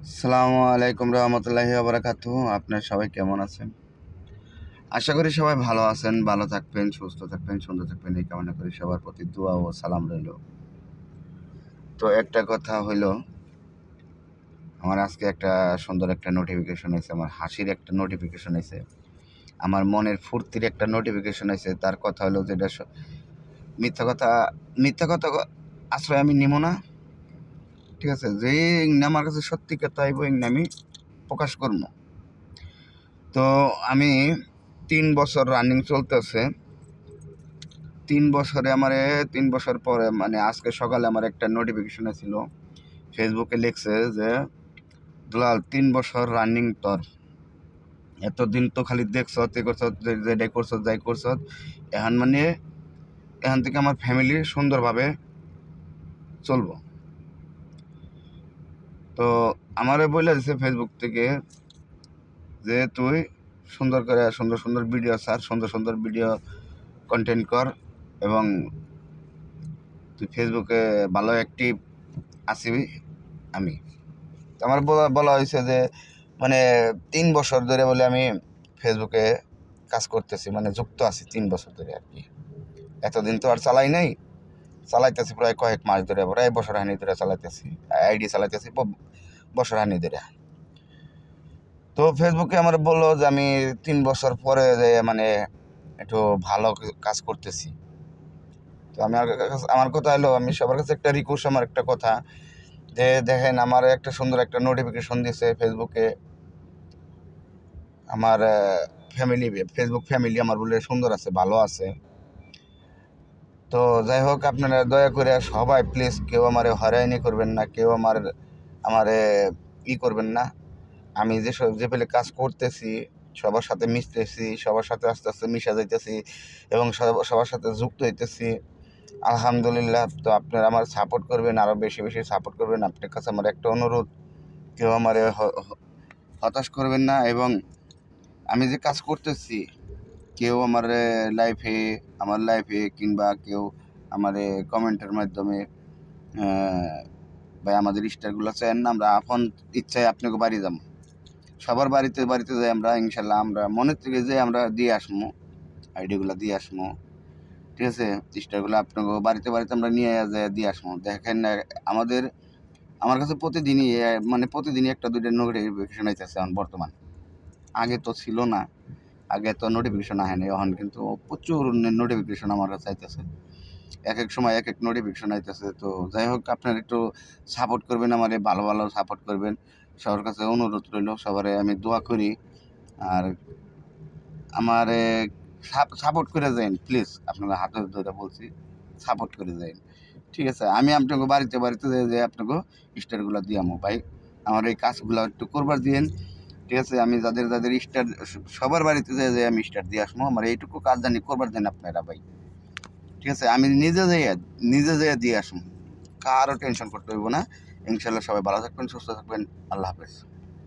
আসসালামু আলাইকুম রহমতুল্লাহি ওয়া আপনার সবাই কেমন আছেন? আশা করি সবাই ভালো আছেন, ভালো থাকবেন, সুস্থ থাকবেন, সুন্দর থাকবেন এই কামনা করি। সবার প্রতি দোয়া ও সালাম রইল। তো একটা কথা হইল, আমার আজকে একটা সুন্দর একটা নোটিফিকেশন আইছে, আমার হাসির একটা নোটিফিকেশন আইছে, আমার মনের ফুর্তির একটা নোটিফিকেশন আইছে। তার কথা হলো যেটা মিথ্যা কথা মিথ্যা কথা আশ্রয় আমি নিব না। ঠিক আছে, যে আমার কাছে সত্যি কথা আইব আমি প্রকাশ করবো। তো আমি 3 বছর রানিং চলতেছে। 3 বছর পরে মানে আজকে সকালে আমার একটা নোটিফিকেশন ছিল, ফেসবুকে লিখছে যে দুলাল 3 বছর রানিং তোর, এতদিন তো খালি দেখছ তে করছ, যেটাই করছ যাই করছ, এখন মানে এখান থেকে আমার ফ্যামিলি সুন্দরভাবে চলবো। তো আমারে বলে দিছে ফেসবুক থেকে যে তুই সুন্দর করে সুন্দর সুন্দর ভিডিও ছাড়, সুন্দর সুন্দর ভিডিও কন্টেন্ট কর, এবং তুই ফেসবুকে ভালো অ্যাক্টিভ আসিবি। আমি তো আমার বলা হয়েছে যে মানে 3 বছর ধরে বলে আমি ফেসবুকে কাজ করতেছি, মানে যুক্ত আছি 3 বছর ধরে আর কি। এতদিন তো আর চালাই নাই, চালাইতেছি প্রায় কয়েক মাস ধরে, প্রায় বছর হানি ধরে চালাইতেছি, আইডি চালাইতেছি বছর হানি ধরে। তো ফেসবুকে আমার বললো যে আমি 3 বছর পরে যে মানে একটু ভালো কাজ করতেছি। তো আমার কথা হলো, আমি সবার কাছে একটা রিকোয়েস্ট, আমার একটা কথা যে দেখেন, আমার একটা সুন্দর একটা নোটিফিকেশন দিয়েছে ফেসবুকে, আমার ফ্যামিলি, ফেসবুক ফ্যামিলি আমার বলে সুন্দর আছে, ভালো আছে। তো যাই হোক, আপনারা দয়া করে সবাই প্লিজ কেউ আমারে হয়রানি করবেন না, কেউ আমারে করবেন না। আমি যে পেলে কাজ করতেছি, সবার সাথে মিশতেছি, সবার সাথে আস্তে আস্তে মিশা যাইতেছি এবং সবার সাথে যুক্ত হইতেছি, আলহামদুলিল্লাহ। তো আপনারা আমার সাপোর্ট করবেন, আরও বেশি বেশি সাপোর্ট করবেন। আপনার কাছে আমার একটা অনুরোধ, কেউ আমারে হতাশ করবেন না। এবং আমি যে কাজ করতেছি, কেউ আমার লাইফে কিংবা কেউ আমার কমেন্টের মাধ্যমে ভাই আমাদের স্টারগুলো চান না, আমরা আপন ইচ্ছায় আপনাকে বাড়ি যাব, সবার বাড়িতে বাড়িতে যাই আমরা, ইনশাল্লাহ আমরা মনের থেকে যে আমরা দিয়ে আসবো, আইডিগুলো দিয়ে আসবো। ঠিক আছে, স্টারগুলো আপনাকে বাড়িতে বাড়িতে আমরা নিয়ে যাই দিয়ে আসবো। দেখেন আমার কাছে প্রতিদিনই একটা দুইটা নোটিফিকেশন আইতেছে এখন বর্তমান। আগে তো ছিল না, আগে তো নোটিফিকেশন আসে না, এখন কিন্তু প্রচুর নোটিফিকেশন আমার কাছে আইতেছে, এক এক সময় এক এক নোটিফিকেশন আইতেছে। তো যাই হোক, আপনারা একটু সাপোর্ট করবেন, আমারে ভালো ভালো সাপোর্ট করবেন, সবার কাছে অনুরোধ রইল। সবারে আমি দোয়া করি, আর আমারে সাপোর্ট করে যাইন প্লিজ, আপনারা হাতে ধরে বলছি, সাপোর্ট করে যাইন। ঠিক আছে, আমি আপনাকে বাড়িতে বাড়িতে যে আপনাকে স্টারগুলো দিয়ামো ভাই, আমার এই কাজগুলো একটু করবার দিয়েন। ঠিক আছে, আমি যাদের যাদের স্টার, সবার বাড়িতে যে আমি স্টার দিয়ে আসবো, আমার এইটুকু কাজ জানি করবার দেন আপনারা ভাই। ঠিক আছে, আমি নিজে যাইয়া দিয়ে আসবো, কারও টেনশন করতে হইব না। ইনশাল্লাহ সবাই ভালো থাকবেন, সুস্থ থাকবেন। আল্লাহ হাফেজ।